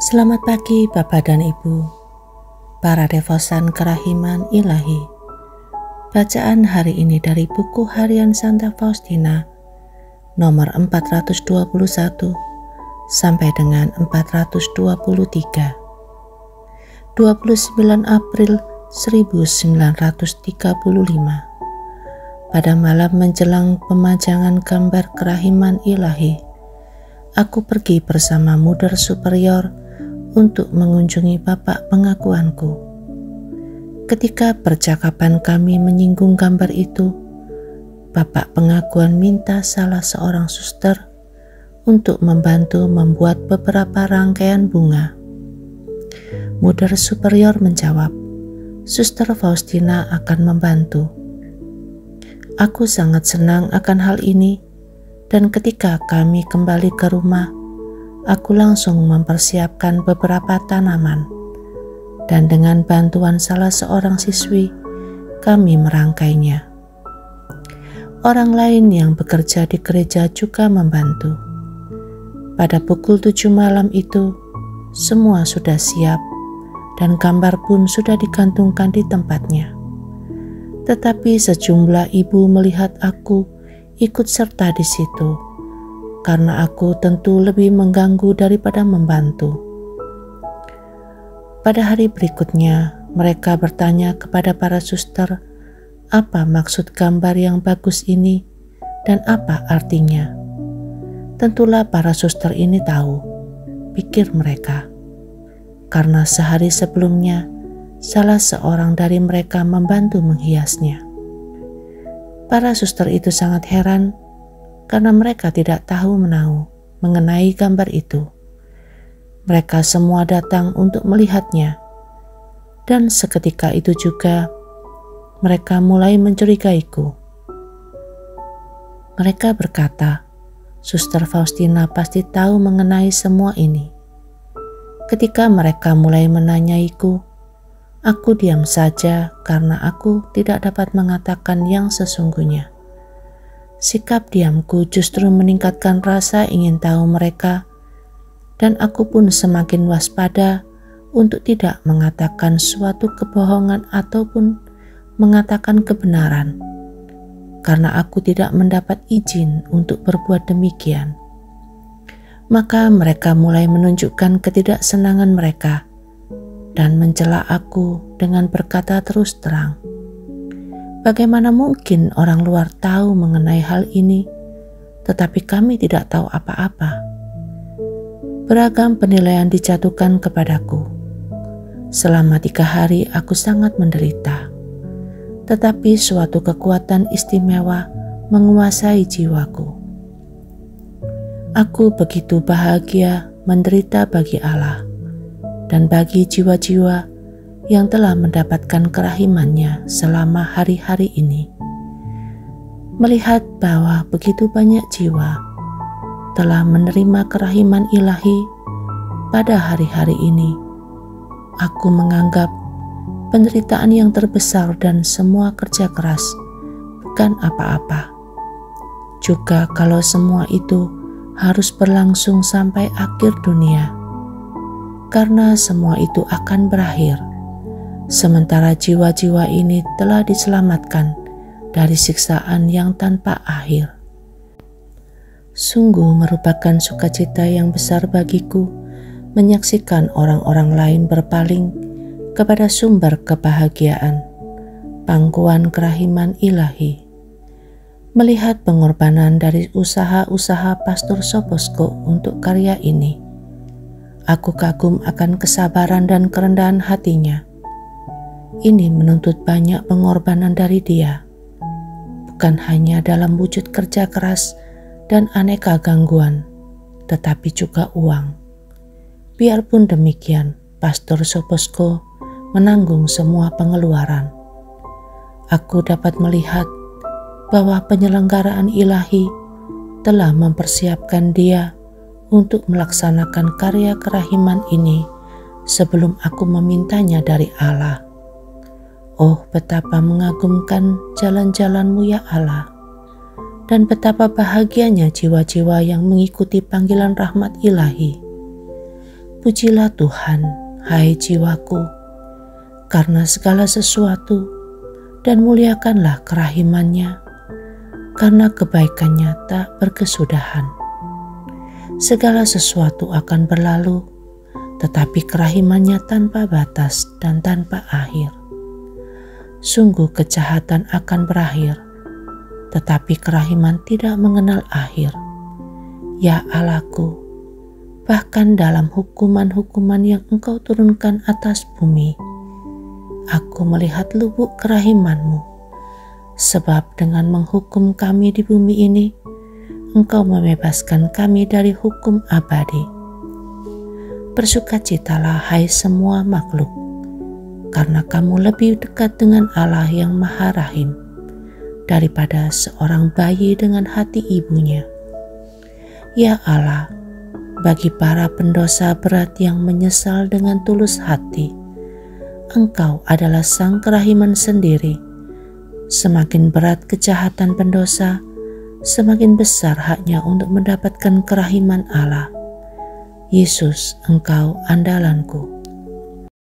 Selamat pagi Bapak dan Ibu, para devosan kerahiman ilahi. Bacaan hari ini dari buku harian Santa Faustina nomor 421 sampai dengan 423. 29 April 1935. Pada malam menjelang pemajangan gambar kerahiman ilahi, aku pergi bersama Mother Superior untuk mengunjungi Bapak pengakuanku. Ketika percakapan kami menyinggung gambar itu, Bapak pengakuan minta salah seorang suster untuk membantu membuat beberapa rangkaian bunga. Mother Superior menjawab, Suster Faustina akan membantu. Aku sangat senang akan hal ini, dan ketika kami kembali ke rumah, aku langsung mempersiapkan beberapa tanaman, dan dengan bantuan salah seorang siswi, kami merangkainya. Orang lain yang bekerja di gereja juga membantu. Pada pukul 7 malam itu, semua sudah siap, dan gambar pun sudah digantungkan di tempatnya. Tetapi sejumlah ibu melihat aku ikut serta di situ, karena aku tentu lebih mengganggu daripada membantu. Pada hari berikutnya, mereka bertanya kepada para suster, apa maksud gambar yang bagus ini dan apa artinya. Tentulah para suster ini tahu, pikir mereka, karena sehari sebelumnya salah seorang dari mereka membantu menghiasnya. Para suster itu sangat heran karena mereka tidak tahu menahu mengenai gambar itu. Mereka semua datang untuk melihatnya, dan seketika itu juga mereka mulai mencurigaiku. Mereka berkata, Suster Faustina pasti tahu mengenai semua ini. Ketika mereka mulai menanyaiku, aku diam saja karena aku tidak dapat mengatakan yang sesungguhnya. Sikap diamku justru meningkatkan rasa ingin tahu mereka, dan aku pun semakin waspada untuk tidak mengatakan suatu kebohongan ataupun mengatakan kebenaran, karena aku tidak mendapat izin untuk berbuat demikian. Maka mereka mulai menunjukkan ketidaksenangan mereka dan mencela aku dengan berkata terus terang, bagaimana mungkin orang luar tahu mengenai hal ini, tetapi kami tidak tahu apa-apa. Beragam penilaian dijatuhkan kepadaku. Selama 3 hari aku sangat menderita, tetapi suatu kekuatan istimewa menguasai jiwaku. Aku begitu bahagia menderita bagi Allah dan bagi jiwa-jiwa yang telah mendapatkan kerahimannya selama hari-hari ini. Melihat bahwa begitu banyak jiwa telah menerima kerahiman ilahi pada hari-hari ini, aku menganggap penderitaan yang terbesar dan semua kerja keras bukan apa-apa. Juga kalau semua itu harus berlangsung sampai akhir dunia, karena semua itu akan berakhir, sementara jiwa-jiwa ini telah diselamatkan dari siksaan yang tanpa akhir. Sungguh merupakan sukacita yang besar bagiku menyaksikan orang-orang lain berpaling kepada sumber kebahagiaan, pangkuan kerahiman ilahi. Melihat pengorbanan dari usaha-usaha Pastor Soposko untuk karya ini, aku kagum akan kesabaran dan kerendahan hatinya. Ini menuntut banyak pengorbanan dari dia, bukan hanya dalam wujud kerja keras dan aneka gangguan, tetapi juga uang. Biarpun demikian, Pastor Soposko menanggung semua pengeluaran. Aku dapat melihat bahwa penyelenggaraan ilahi telah mempersiapkan dia untuk melaksanakan karya kerahiman ini sebelum aku memintanya dari Allah. Oh, betapa mengagumkan jalan-jalan-Mu ya Allah, dan betapa bahagianya jiwa-jiwa yang mengikuti panggilan rahmat ilahi. Pujilah Tuhan, hai jiwaku, karena segala sesuatu, dan muliakanlah kerahiman-Nya, karena kebaikan-Nya tak berkesudahan. Segala sesuatu akan berlalu, tetapi kerahiman-Nya tanpa batas dan tanpa akhir. Sungguh kejahatan akan berakhir, tetapi kerahiman tidak mengenal akhir. Ya Allahku, bahkan dalam hukuman-hukuman yang Engkau turunkan atas bumi, aku melihat lubuk kerahiman-Mu, sebab dengan menghukum kami di bumi ini, Engkau membebaskan kami dari hukum abadi. Bersukacitalah hai semua makhluk, karena kamu lebih dekat dengan Allah yang Maha Rahim daripada seorang bayi dengan hati ibunya. Ya Allah, bagi para pendosa berat yang menyesal dengan tulus hati, Engkau adalah sang kerahiman sendiri. Semakin berat kejahatan pendosa, semakin besar haknya untuk mendapatkan kerahiman Allah. Yesus, Engkau andalanku.